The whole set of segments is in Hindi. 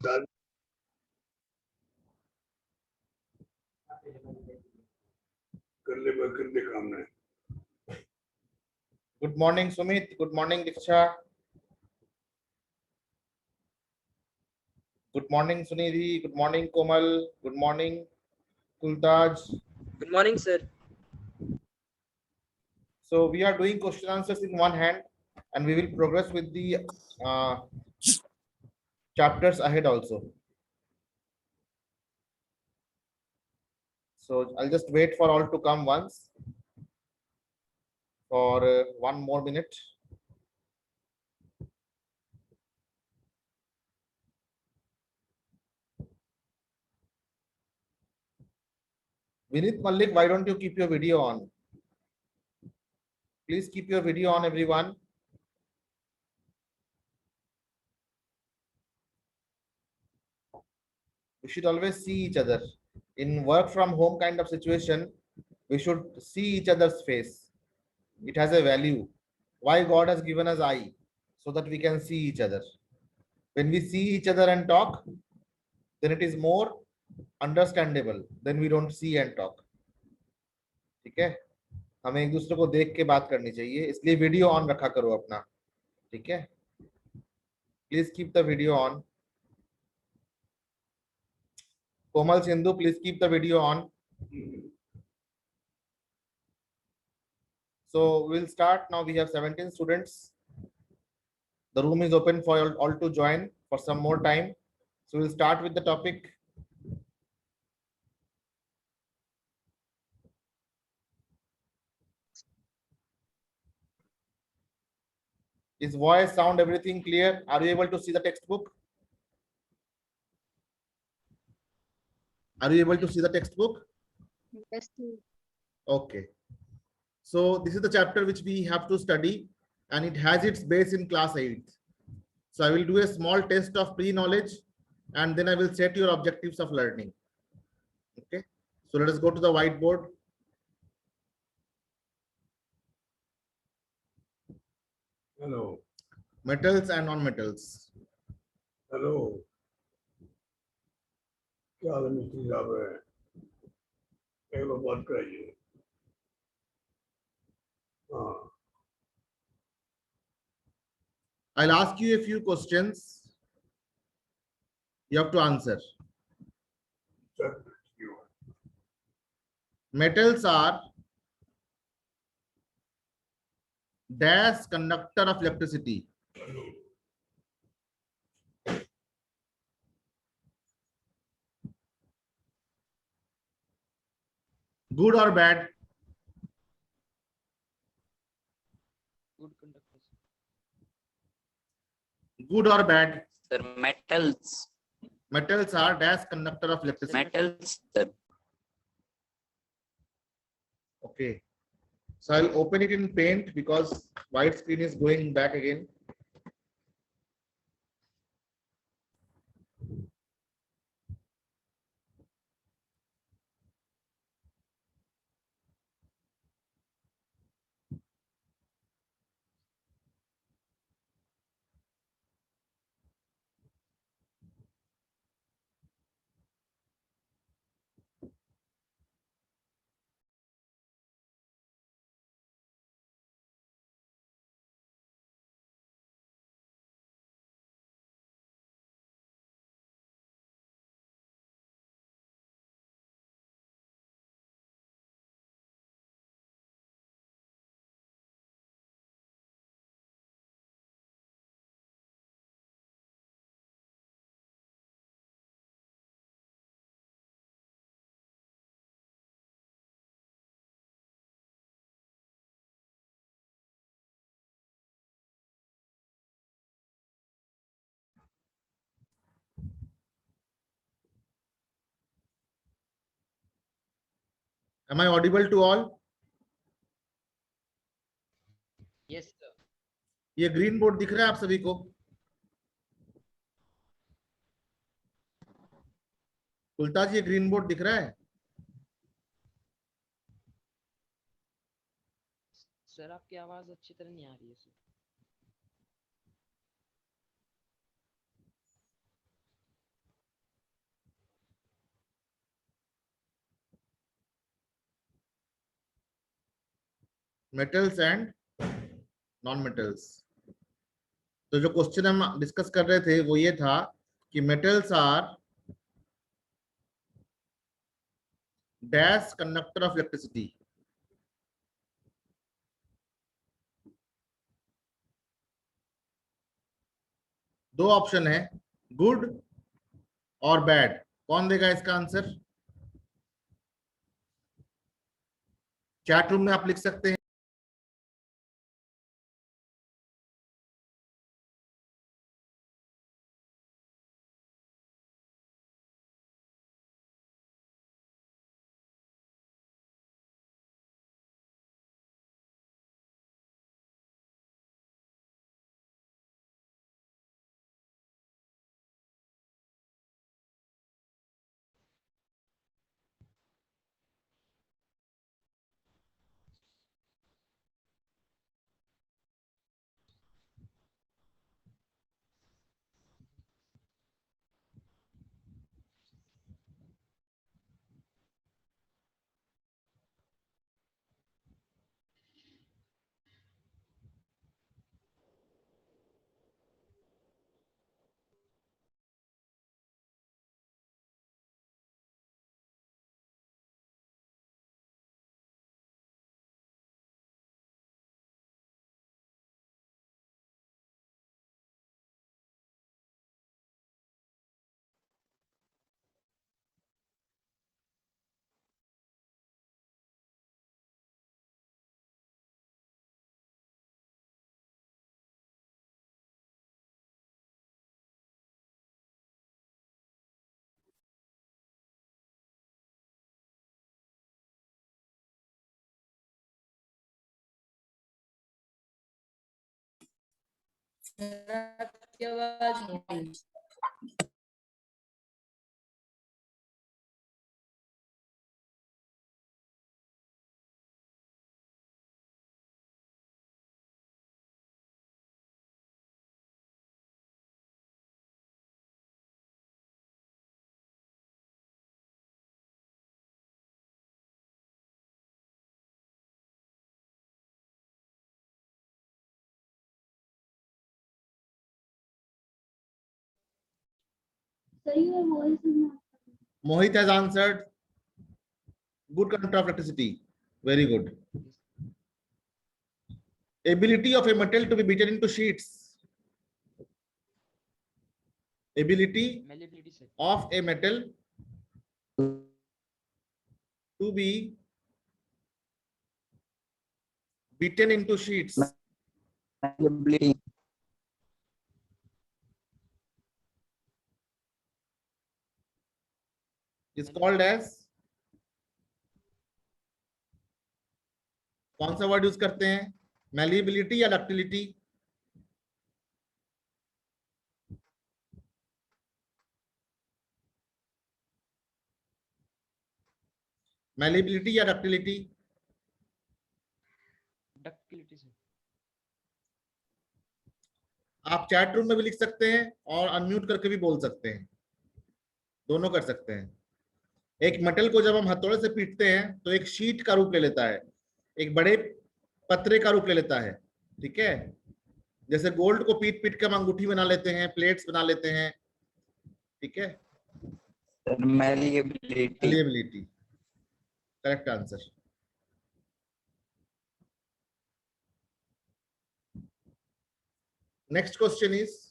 Good morning, Sumit. Good morning, Diksha. Good morning, Sunidhi. Good morning, Komal. Good morning, Kultaj. Good morning, sir. So we are doing question answers in one hand, and we will progress with the chapters ahead also. So I'll just wait for all to come once for 1 more minute. Vinit Malik, why don't you keep your video on? Please keep your video on, everyone. We should always see each other. In work from home kind of situation, we should see each other's face. It has a value. Why God has given us eye? So that we can see each other. When we see each other and talk, then it is more understandable than we don't see and talk. ठीक है, हमें एक दूसरे को देख के बात करनी चाहिए, इसलिए वीडियो ऑन रखा करो अपना. ठीक है, please keep the video on. Komal Sindhu, please keep the video on. So we'll start now. We have 17 students. The room is open for all to join for some more time. So we'll start with the topic. Is voice, sound, everything clear? Are you able to see the textbook? Are you able to see the textbook? Yes. Okay. So this is the chapter which we have to study, and it has its base in class 8th. So I will do a small test of pre-knowledge, and then I will set your objectives of learning. Okay. So let us go to the whiteboard. Hello. Metals and non-metals. Hello. क्या हाल है मिस्टर साहब है? एक बार बात कराइए. हाँ. I'll ask you a few questions. You have to answer. Sir, you. Metals are dash conductor of electricity. Good or bad? Good conductors. Good or bad? Sir, metals. Metals are dash conductor of electricity. Metals, sir. Okay. So I'll open it in Paint because white screen is going back again. Am I audible to all? Yes, sir. ये ग्रीन बोर्ड दिख रहा है आप सभी को? कुलताज, ये ग्रीन बोर्ड दिख रहा है? सर आपकी आवाज अच्छी तरह नहीं आ रही है sir. Metals and non metals. तो जो क्वेश्चन हम डिस्कस कर रहे थे वो ये था कि metals are dash conductor of electricity. दो ऑप्शन है, गुड और बैड। कौन देगा इसका आंसर? चैट रूम में आप लिख सकते हैं। आपकी आवाज नहीं आ रही। सही है वॉइस में। Mohit has answered good conductor of electricity. Very good. Ability of a metal to be beaten into sheets. Ability Malleability sir. of a metal to be beaten into sheets Malleability. is called as, कौन सा वर्ड यूज करते हैं? मैलिएबिलिटी या डक्टिलिटी? मैलिएबिलिटी या डक्टिलिटी? Ductility sir. आप चैट रूम में भी लिख सकते हैं और अनम्यूट करके भी बोल सकते हैं, दोनों कर सकते हैं। एक मेटल को जब हम हथौड़े से पीटते हैं तो एक शीट का रूप ले लेता है, एक बड़े पत्रे का रूप ले लेता है, ठीक है। जैसे गोल्ड को पीट पीट के हम अंगूठी बना लेते हैं, प्लेट्स बना लेते हैं, ठीक है। Malleability. Malleability correct answer. Next question is,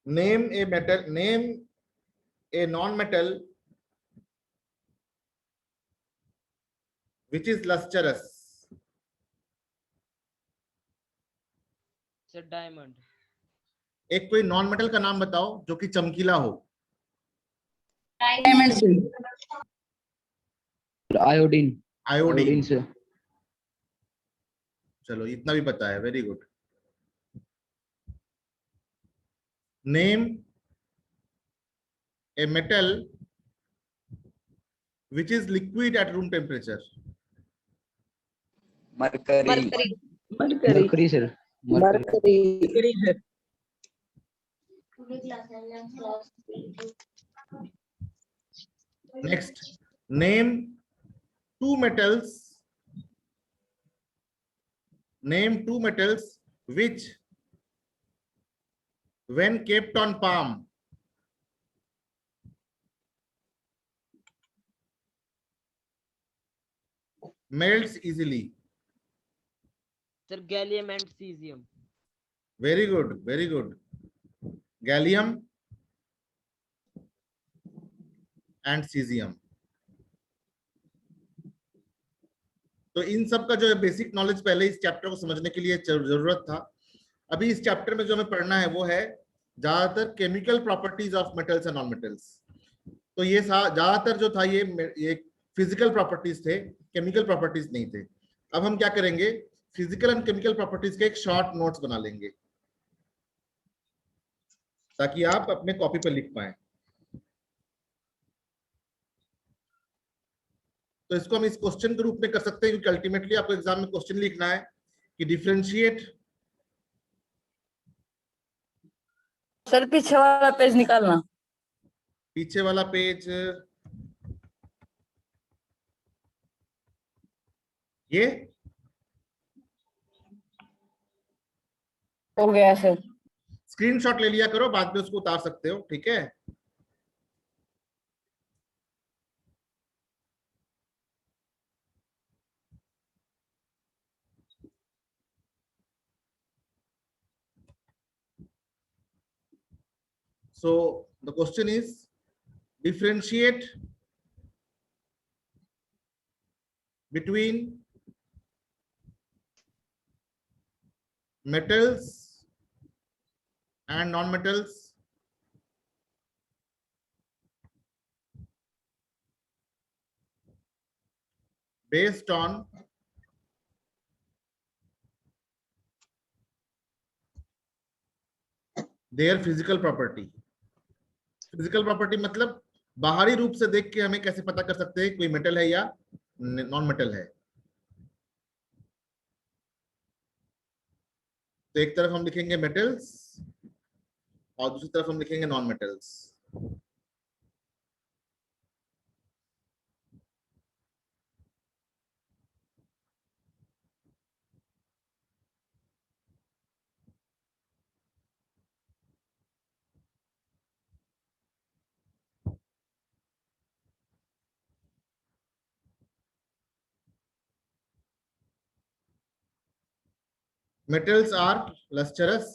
name a metal, name a non-metal which is lustrous. Sir diamond. एक कोई नॉन मेटल का नाम बताओ जो कि चमकीला हो। डायमंड से। आयोडीन। आयोडीन। से। चलो इतना भी पता है, very good. Name a metal which is liquid at room temperature? Mercury. Mercury, sir. Mercury, sir. Next, name two metals. Name two metals which, when kept on palm, melts easily. Sir, gallium and cesium. Very good, very good. Gallium and cesium. तो इन सब का जो है बेसिक नॉलेज पहले इस चैप्टर को समझने के लिए जरूरत था। अभी इस चैप्टर में जो हमें पढ़ना है वो है ज्यादातर chemical properties of metals and non metals. तो ये ज्यादातर जो था ये फिजिकल प्रॉपर्टीज थे, केमिकल प्रॉपर्टीज नहीं थे। अब हम क्या करेंगे, फिजिकल एंड केमिकल प्रॉपर्टीज के एक शॉर्ट नोट्स बना लेंगे ताकि आप अपने कॉपी पर लिख पाए। तो इसको हम इस क्वेश्चन के रूप में कर सकते हैं क्योंकि अल्टीमेटली आपको एग्जाम में क्वेश्चन लिखना है कि डिफरेंशिएट। सर पीछे वाला पेज निकालना। पीछे वाला पेज ये हो गया सर। स्क्रीनशॉट ले लिया करो, बाद में उसको उतार सकते हो, ठीक है। So the question is differentiate between metals and non-metals based on their physical property। Physical property मतलब बाहरी रूप से देख के हमें कैसे पता कर सकते हैं कोई मेटल है या नॉन मेटल है। तो एक तरफ हम लिखेंगे मेटल्स और दूसरी तरफ हम लिखेंगे non metals. Metals are lustrous,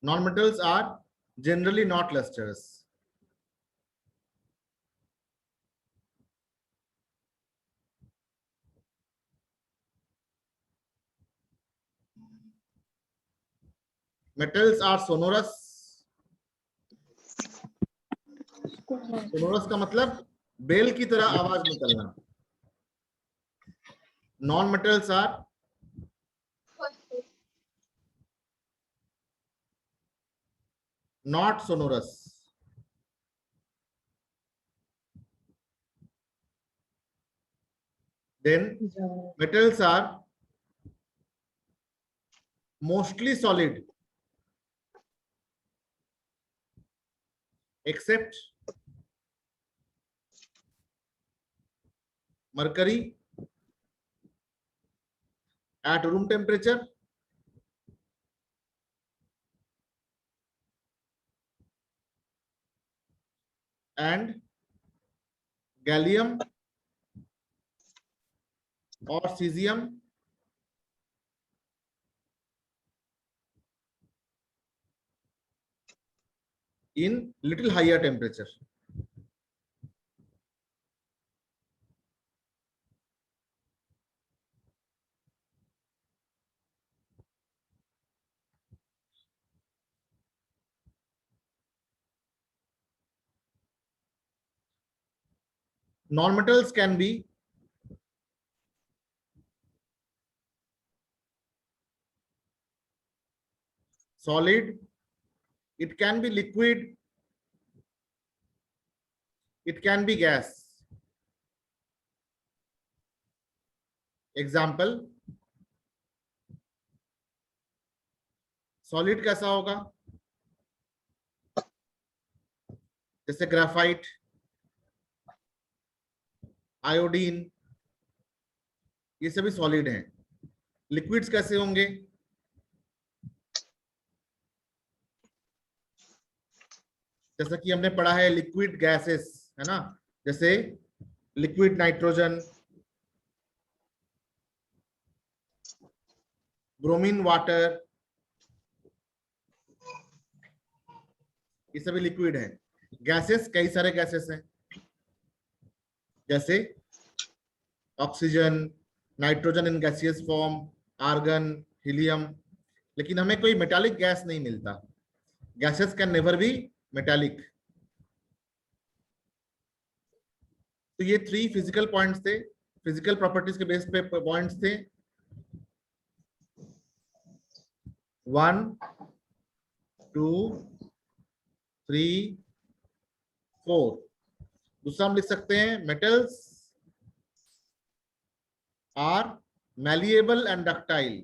non-metals are generally not lustrous. Metals are sonorous. Sonorous का मतलब बेल की तरह आवाज निकलना। Non metals are not sonorous. Then metals are mostly solid except mercury at room temperature and gallium or cesium in little higher temperature. Non-metals can be solid, It can be liquid, it can be gas. Example, solid कैसा होगा? जैसे ग्राफाइट, आयोडीन, ये सभी सॉलिड हैं। लिक्विड्स कैसे होंगे? जैसा कि हमने पढ़ा है लिक्विड गैसेस, है ना, जैसे लिक्विड नाइट्रोजन, ब्रोमीन वाटर, ये सभी लिक्विड हैं। गैसेस कई सारे गैसेस हैं, जैसे oxygen, nitrogen in gaseous form, argon, helium. लेकिन हमें कोई मेटालिक गैस नहीं मिलता। Gases can never be metallic. तो ये 3 फिजिकल पॉइंट्स थे, फिजिकल प्रॉपर्टीज के बेस पे पॉइंट्स थे। 1 2 3 4। दूसरा हम लिख सकते हैं metals are malleable and ductile,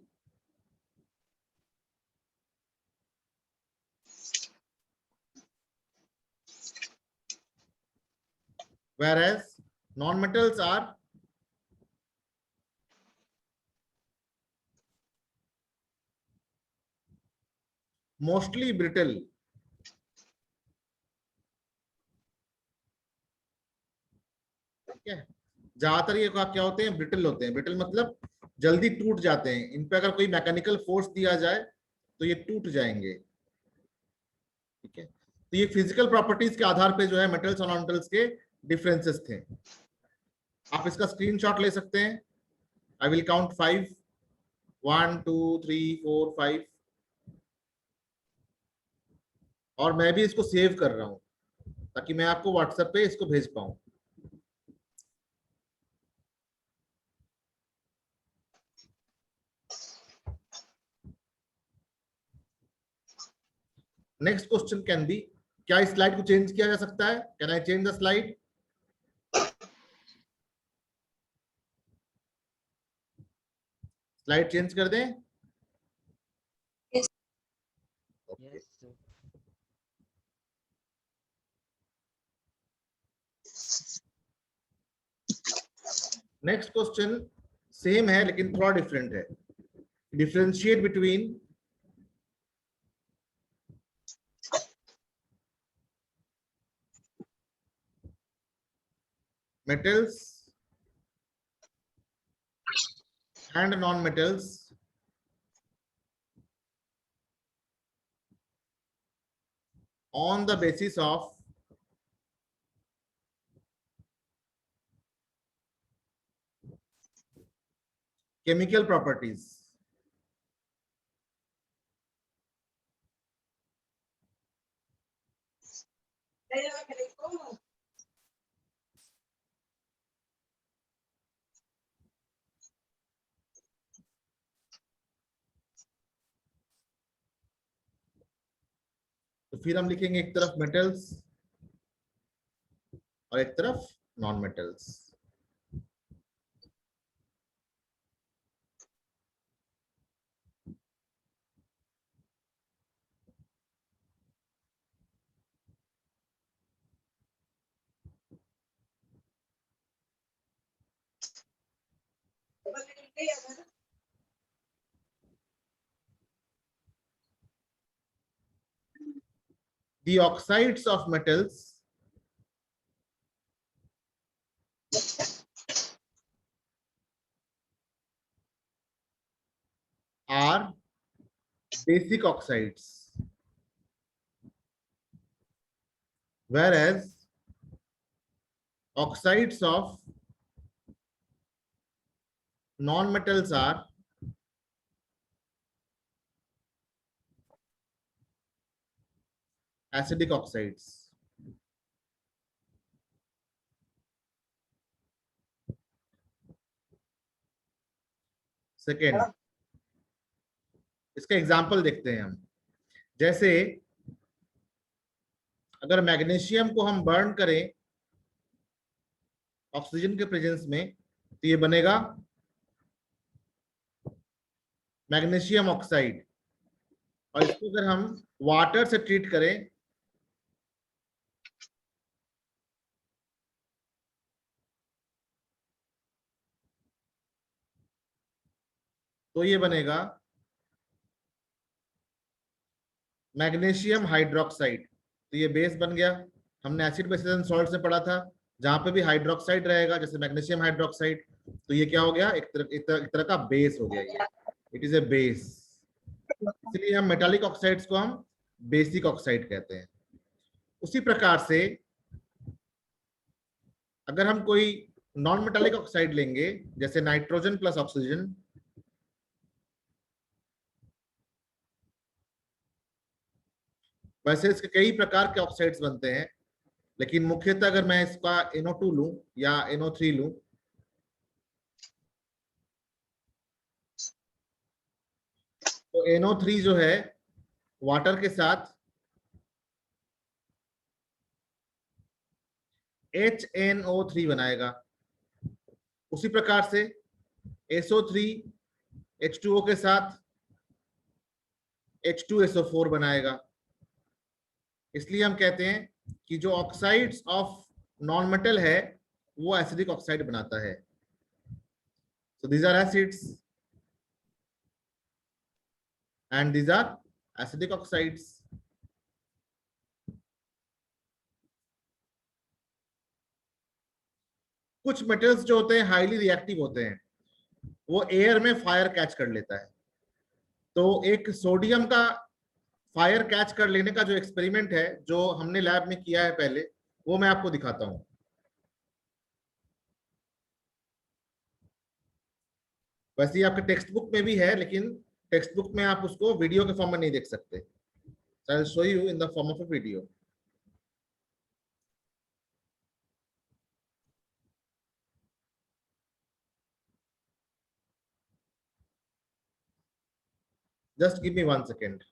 whereas non-metals are mostly brittle. ठीक है, ज्यादातर ये क्या होते हैं? ब्रिटल होते हैं। ब्रिटल मतलब जल्दी टूट जाते हैं। इन पे अगर कोई मैकेनिकल फोर्स दिया जाए तो ये टूट जाएंगे। ठीक है, तो ये फिजिकल प्रॉपर्टीज के आधार पे जो है मेटल्स और नॉन मेटल्स के डिफरेंसेस थे। आप इसका स्क्रीनशॉट ले सकते हैं। आई विल काउंट 5, 1 2 3 4 5, और मैं भी इसको सेव कर रहा हूं ताकि मैं आपको व्हाट्सएप पे इसको भेज पाऊं। नेक्स्ट क्वेश्चन कैन बी, क्या इस स्लाइड को चेंज किया जा सकता है? Can I change the slide? Slide change कर दें? Yes. Okay. Yes, sir. Next question same है लेकिन थोड़ा डिफरेंट है। Differentiate between metals and non-metals on the basis of chemical properties. तो फिर हम लिखेंगे एक तरफ मेटल्स और एक तरफ non metals. The oxides of metals are basic oxides, whereas oxides of non-metals are acidic oxides. Second, इसका एग्जाम्पल देखते हैं हम। जैसे अगर मैग्नीशियम को हम बर्न करें ऑक्सीजन के प्रेजेंस में तो ये बनेगा मैग्नीशियम ऑक्साइड, और इसको अगर हम वाटर से ट्रीट करें तो ये बनेगा मैग्नीशियम हाइड्रोक्साइड। तो ये बेस बन गया। हमने एसिड बेसिस एंड सॉल्ट से पढ़ा था, जहां पे भी हाइड्रोक्साइड रहेगा जैसे मैग्नीशियम हाइड्रोक्साइड, तो ये क्या हो गया, एक तरह का बेस हो गया ये, इट इज ए बेस। इसलिए हम मेटालिक ऑक्साइड्स को हम बेसिक ऑक्साइड कहते हैं। उसी प्रकार से अगर हम कोई नॉन मेटालिक ऑक्साइड लेंगे जैसे नाइट्रोजन प्लस ऑक्सीजन, वैसे इसके कई प्रकार के ऑक्साइड्स बनते हैं, लेकिन मुख्यतः अगर मैं इसका NO2 लूं या NO3 लूं, तो NO3 जो है वाटर के साथ HNO3 बनाएगा। उसी प्रकार से SO3 H2O के साथ H2SO4 बनाएगा। इसलिए हम कहते हैं कि जो ऑक्साइड्स ऑफ नॉन मेटल है वो एसिडिक ऑक्साइड बनाता है। So these are acids and these are acidic oxides. कुछ मेटल्स जो होते हैं हाईली रिएक्टिव होते हैं, वो एयर में फायर कैच कर लेता है। तो एक सोडियम का फायर कैच कर लेने का जो एक्सपेरिमेंट है जो हमने लैब में किया है पहले, वो मैं आपको दिखाता हूं। वैसे ही आपके टेक्स्ट बुक में भी है, लेकिन टेक्स्ट बुक में आप उसको वीडियो के फॉर्म में नहीं देख सकते। I will show you in the form of a video. Just give me 1 second.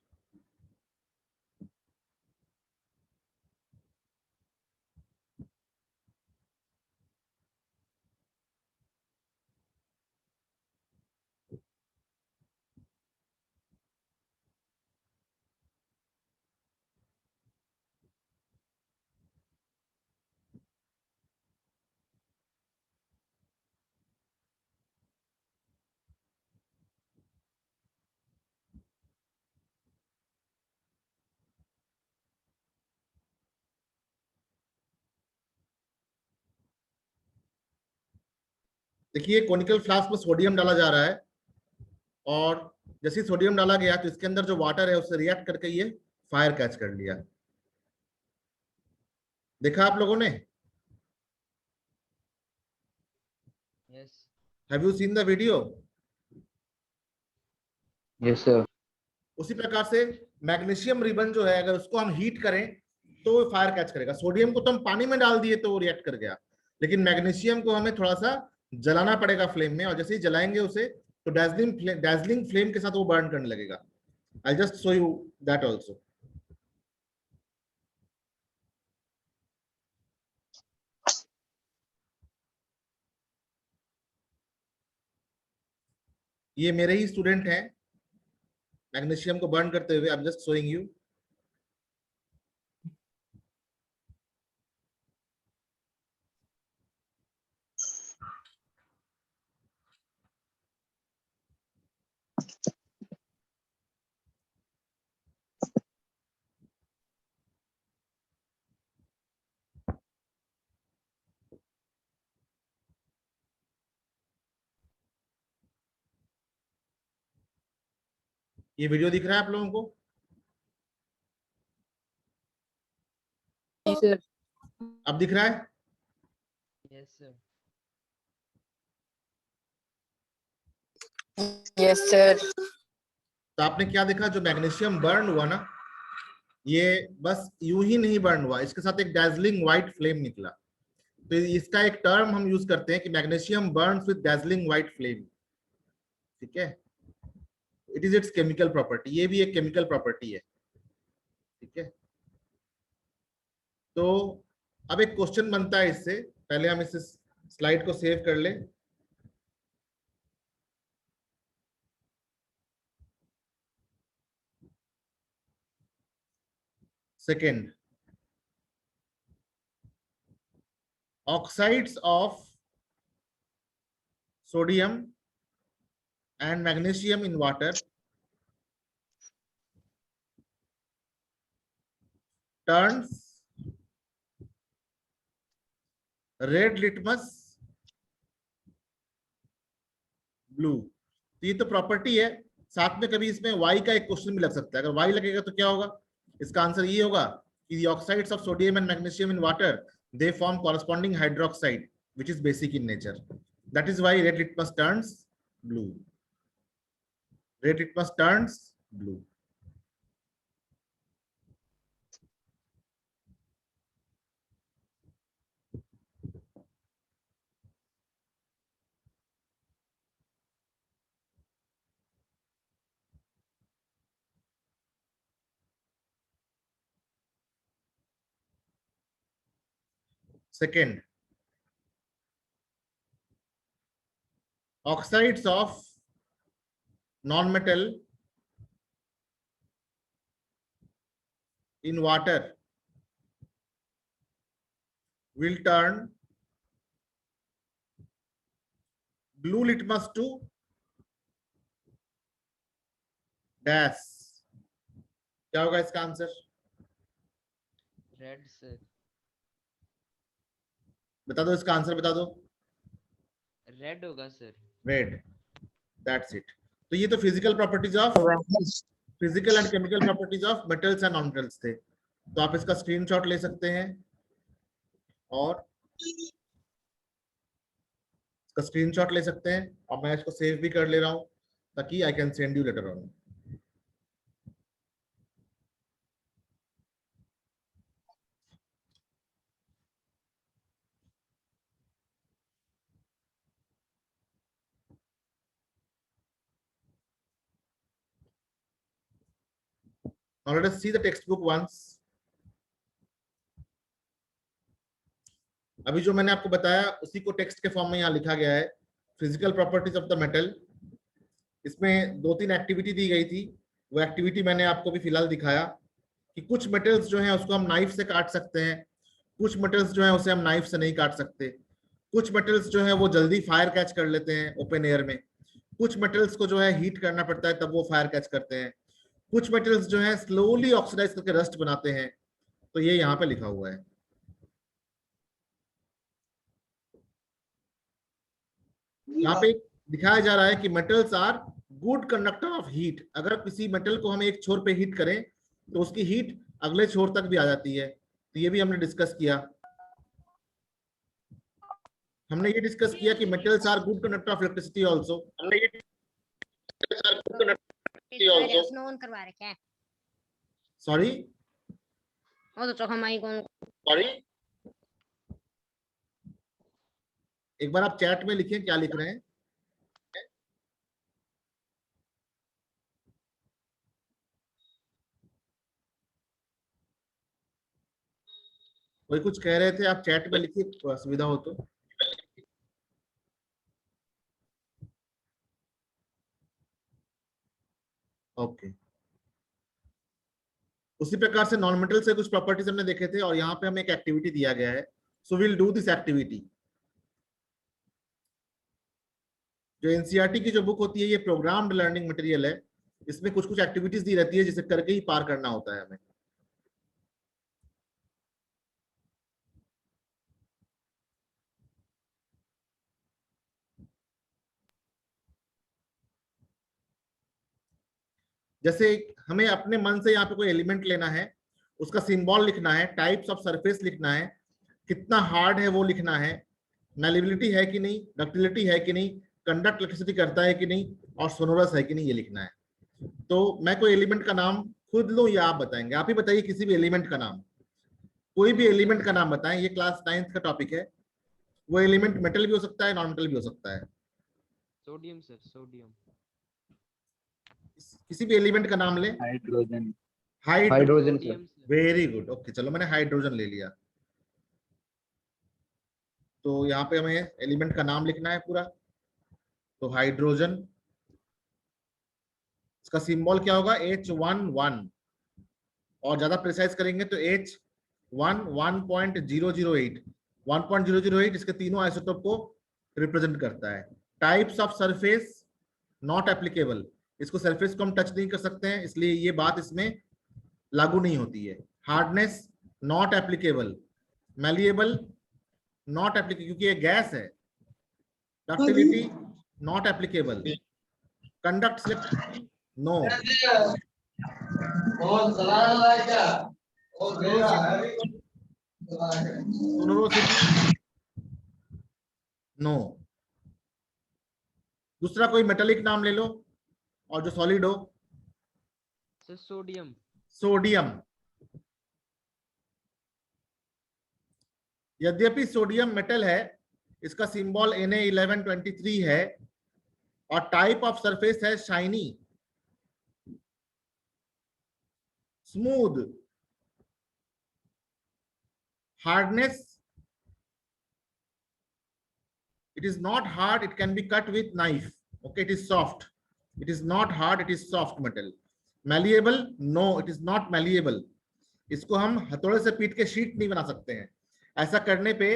देखिए कोनिकल फ्लास्क में सोडियम डाला जा रहा है, और जैसे ही सोडियम डाला गया तो इसके अंदर जो वाटर है उससे रिएक्ट करके ये फायर कैच कर लिया। देखा आप लोगों ने? Yes. Have you seen the video? Yes, sir. उसी प्रकार से मैग्नीशियम रिबन जो है अगर उसको हम हीट करें तो वो फायर कैच करेगा। सोडियम को तो हम पानी में डाल दिए तो वो रिएक्ट कर गया, लेकिन मैग्नीशियम को हमें थोड़ा सा जलाना पड़ेगा फ्लेम में, और जैसे ही जलाएंगे उसे तो डैजलिंग फ्लेम के साथ वो बर्न करने लगेगा। I just show you that also. ये मेरे ही स्टूडेंट हैं मैग्नीशियम को बर्न करते हुए। I am just showing you. ये वीडियो दिख रहा है आप लोगों को? जी सर। अब दिख रहा है? Yes, sir. Yes sir. तो आपने क्या देखा, जो मैग्नीशियम बर्न हुआ ना, ये बस यूं ही नहीं बर्न हुआ, इसके साथ एक डैजलिंग व्हाइट फ्लेम निकला। तो इसका एक टर्म हम यूज करते हैं कि magnesium Burns with dazzling white flame. ठीक है, it is it's chemical property. ये भी एक केमिकल प्रॉपर्टी है। ठीक है, तो अब एक क्वेश्चन बनता है इससे, पहले हम इस स्लाइड को सेव कर ले। Second, oxides of sodium and magnesium in water turns red litmus blue। तो ये तो प्रॉपर्टी है, साथ में कभी इसमें y का एक क्वेश्चन भी लग सकता है। अगर y लगेगा तो क्या होगा, इसका आंसर ये होगा कि the oxides of sodium and magnesium in water they form corresponding hydroxide which is basic in nature. That is why red litmus turns blue. Red litmus turns blue. Second, oxides of non-metal in water will turn blue litmus to dash। क्या होगा इसका आंसर, रेड सर। बता दो, इसका आंसर बता दो। रेड होगा सर। Red, that's it. तो ये तो physical properties of, physical and chemical properties of metals and non metals थे। तो आप इसका स्क्रीनशॉट ले सकते हैं और इसका स्क्रीनशॉट ले सकते हैं, और मैं इसको सेव भी कर ले रहा हूं ताकि I can send you later on. Now let us see the textbook once. अभी जो मैंने आपको बताया उसी को टेक्स्ट के फॉर्म में यहाँ लिखा गया है, physical properties of the metal. इसमें 2-3 एक्टिविटी दी गई थी, वो एक्टिविटी मैंने आपको भी फिलहाल दिखाया कि कुछ मेटल्स जो हैं उसको हम नाइफ से काट सकते हैं, कुछ मेटल्स जो हैं उसे हम नाइफ से नहीं काट सकते, कुछ मेटल्स जो है वो जल्दी फायर कैच कर लेते हैं ओपन एयर में, कुछ मेटल्स को जो है हीट करना पड़ता है तब वो फायर कैच करते हैं, कुछ मेटल्स जो है स्लोली ऑक्सीडाइज करके रस्ट बनाते हैं। तो ये यहाँ पे लिखा हुआ है। यहाँ पे दिखाया जा रहा है कि metals are good conductor of heat. अगर किसी मेटल को हम एक छोर पे हीट करें तो उसकी हीट अगले छोर तक भी आ जाती है। तो ये भी हमने डिस्कस किया। हमने ये डिस्कस किया कि metals are good conductor of electricity also. उसने ऑन करवा रखा है। सॉरी वो तो चोखा माई कौन सॉरी, एक बार आप चैट में लिखें क्या लिख रहे हैं। कोई कुछ कह रहे थे, आप चैट में लिखिए, सुविधा हो तो। ओके, उसी प्रकार से नॉन मेटल से कुछ प्रॉपर्टीज हमने देखे थे और यहाँ पे हमें एक एक्टिविटी दिया गया है। So will do this activity. जो एनसीईआरटी की जो बुक होती है ये प्रोग्राम्ड लर्निंग मटेरियल है, इसमें कुछ कुछ एक्टिविटीज दी रहती है जिसे करके ही पार करना होता है हमें। जैसे हमें अपने मन से यहाँ पे कोई एलिमेंट लेना है, उसका सिंबल लिखना है, टाइप्स ऑफ सरफेस लिखना है, कितना हार्ड है वो लिखना है, मैलिबिलिटी है कि नहीं, डक्टिलिटी है कि नहीं, कंडक्ट इलेक्ट्रिसिटी करता है कि नहीं, और सोनोरस है कि नहीं, ये लिखना है। तो मैं कोई एलिमेंट का नाम खुद लूं या आप बताएंगे? आप ही बताइए किसी भी एलिमेंट का नाम, कोई भी एलिमेंट का नाम बताएं। ये क्लास 9th का टॉपिक है। वो एलिमेंट मेटल भी हो सकता है, नॉन मेटल भी हो सकता है। Sodium sir, sodium. किसी भी एलिमेंट का नाम ले। Hydrogen. Hydrogen sir. Sodium sir. Very good, okay चलो मैंने हाइड्रोजन ले लिया। तो यहाँ पे हमें एलिमेंट का नाम लिखना है पूरा। तो हाइड्रोजन, इसका सिंबल क्या होगा, H11, और ज्यादा प्रिसाइज करेंगे तो H1 1.008, 1.008 इसके तीनों आइसोटोप को रिप्रेजेंट करता है। Types of surface not applicable, इसको सरफेस को हम टच नहीं कर सकते हैं, इसलिए ये बात इसमें लागू नहीं होती है। Hardness not applicable, malleable not applicable क्योंकि ये गैस है। Ductility not applicable, conduct slip no, sonorosity no. दूसरा कोई मेटालिक नाम ले लो और जो सॉलिड हो। Sir sodium. सोडियम, यद्यपि सोडियम मेटल है, इसका सिंबल Na1123 है और टाइप ऑफ सरफेस है shiny, smooth, hardness it is not hard, it can be cut with knife, okay, it is soft, it is not hard, it is soft metal. Malleable, no, it is not malleable, इसको हम हथौड़े से पीट के शीट नहीं बना सकते हैं, ऐसा करने पे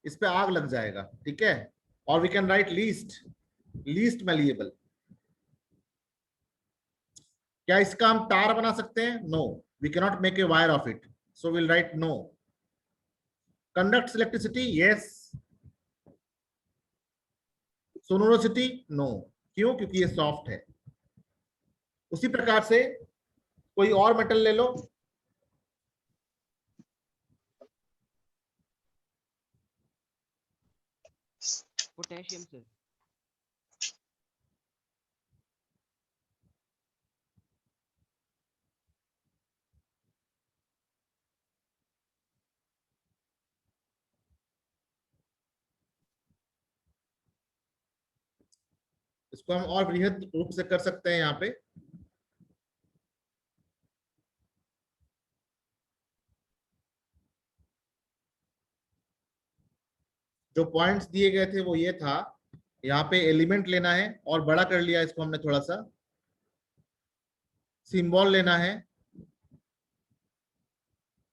इस पे आग लग जाएगा, ठीक है। और we can write least malleable. क्या इसका हम तार बना सकते हैं, no, we can not make a wire of it, so will write no. Conducts electricity, yes. Sonorosity no, क्यों, क्योंकि ये सॉफ्ट है। उसी प्रकार से कोई और मेटल ले लो, पोटेशियम सर। इसको हम और बृहद रूप से कर सकते हैं यहाँ पे। जो पॉइंट्स दिए गए थे वो ये था, यहाँ पे एलिमेंट लेना है और बड़ा कर लिया इसको हमने थोड़ा सा, सिंबल लेना है,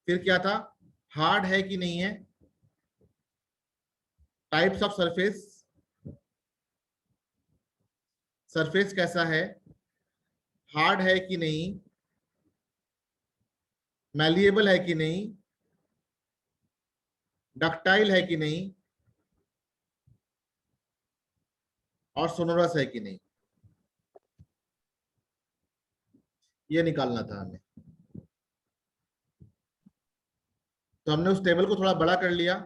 फिर क्या था, हार्ड है कि नहीं है, टाइप्स ऑफ सरफेस, सरफेस कैसा है, हार्ड है कि नहीं, मैलिएबल है कि नहीं, डक्टाइल है कि नहीं, और सोनोरस है कि नहीं, ये निकालना था हमें। तो हमने उस टेबल को थोड़ा बड़ा कर लिया।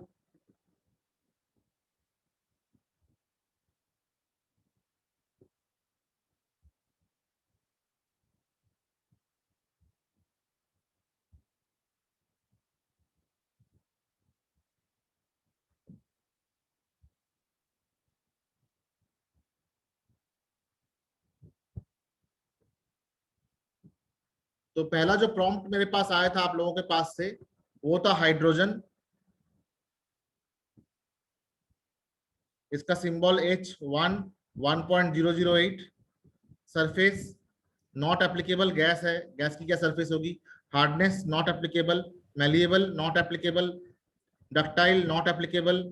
तो पहला जो प्रॉम्प्ट मेरे पास आया था आप लोगों के पास से, वो था हाइड्रोजन, इसका symbol H1 1.008, surface not applicable, gas है, गैस की क्या सरफेस होगी, hardness not applicable, malleable not applicable, ductile not applicable,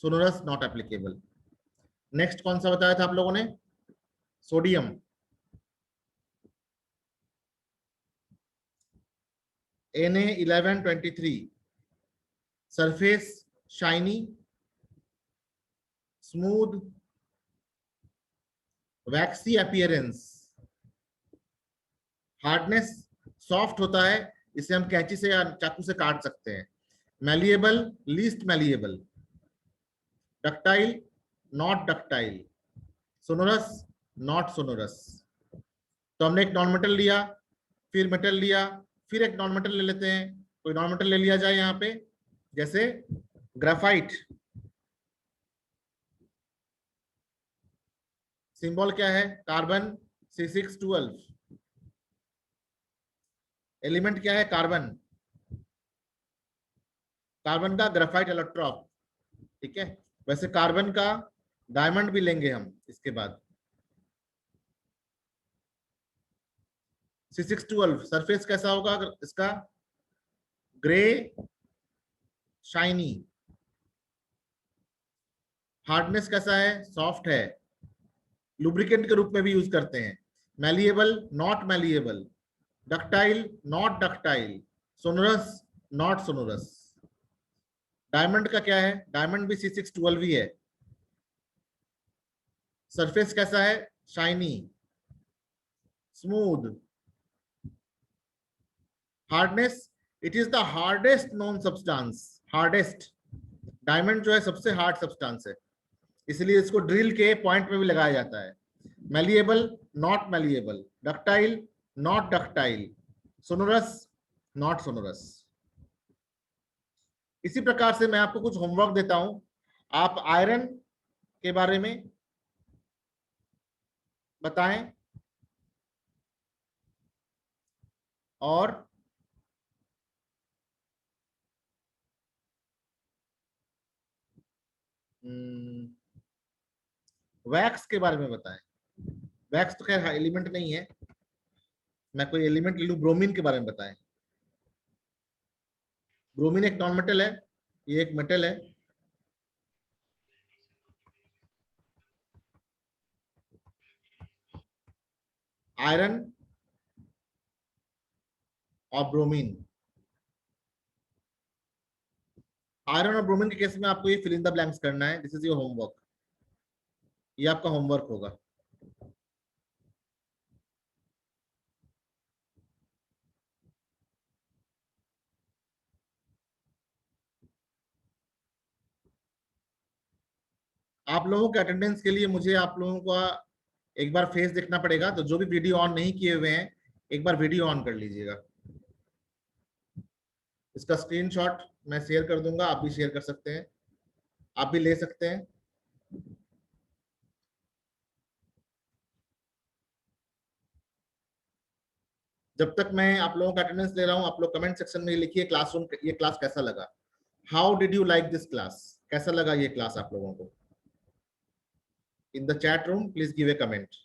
sonorous not applicable. Next कौन सा बताया था आप लोगों ने, sodium, Na1123, surface shiny, smooth, waxy appearance, hardness soft होता है, इसे हम कैंची से या चाकू से काट सकते हैं, malleable least malleable, ductile not ductile, sonorous not sonorous. तो हमने एक नॉन मेटल लिया, फिर मेटल लिया, फिर एक नॉन मेटल ले लेते हैं, कोई नॉन मेटल ले लिया जाए यहाँ पे, जैसे ग्राफाइट, सिंबल क्या है, कार्बन C612, एलिमेंट क्या है? कार्बन। कार्बन का ग्रेफाइट इलेक्ट्रोड, ठीक है। वैसे कार्बन का डायमंड भी लेंगे हम इसके बाद। C612 सरफेस कैसा होगा इसका? Grey shiny. हार्डनेस कैसा है? सॉफ्ट है। लुब्रिकेंट के रूप में भी यूज करते हैं। Malleable, not malleable. Ductile, not ductile. Sonorous, not sonorous. Diamond का क्या है? डायमंड भी C612 ही है। सरफेस कैसा है? Shiny, smooth. Hardness, it is the hardest non substance. Hardest. Diamond जो है सबसे हार्ड सब्सटेंस है, इसलिए इसको ड्रिल के पॉइंट पे भी लगाया जाता है। Malleable, not malleable. Ductile, not ductile. Sonorous, not sonorous. इसी प्रकार से मैं आपको कुछ होमवर्क देता हूं। आप आयरन के बारे में बताएं और वैक्स के बारे में बताएं। वैक्स तो खैर एलिमेंट नहीं है, मैं कोई एलिमेंट ले लूं। ब्रोमीन के बारे में बताएं। ब्रोमीन एक नॉन मेटल है, ये एक मेटल है। आयरन और ब्रोमीन। आयरन और ब्रोमीन के केस में आपको ये फिल इन द ब्लैंक्स करना है। दिस इज योर होमवर्क, ये आपका होमवर्क होगा। आप लोगों के अटेंडेंस के लिए मुझे आप लोगों का एक बार फेस देखना पड़ेगा, तो जो भी वीडियो ऑन नहीं किए हुए हैं एक बार वीडियो ऑन कर लीजिएगा। इसका स्क्रीनशॉट मैं शेयर कर दूंगा, आप भी शेयर कर सकते हैं, आप भी ले सकते हैं। जब तक मैं आप लोगों का अटेंडेंस ले रहा हूं, आप लोग कमेंट सेक्शन में लिखिए क्लासरूम, ये क्लास कैसा लगा। How did you like this class? कैसा लगा ये क्लास आप लोगों को? In the chat room please give a comment.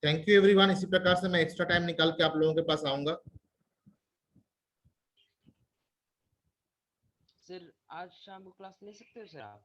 Thank you everyone. इसी प्रकार से मैं एक्स्ट्रा टाइम निकाल के आप लोगों के पास आऊंगा। सर आज शाम को क्लास ले सकते हो सर आप?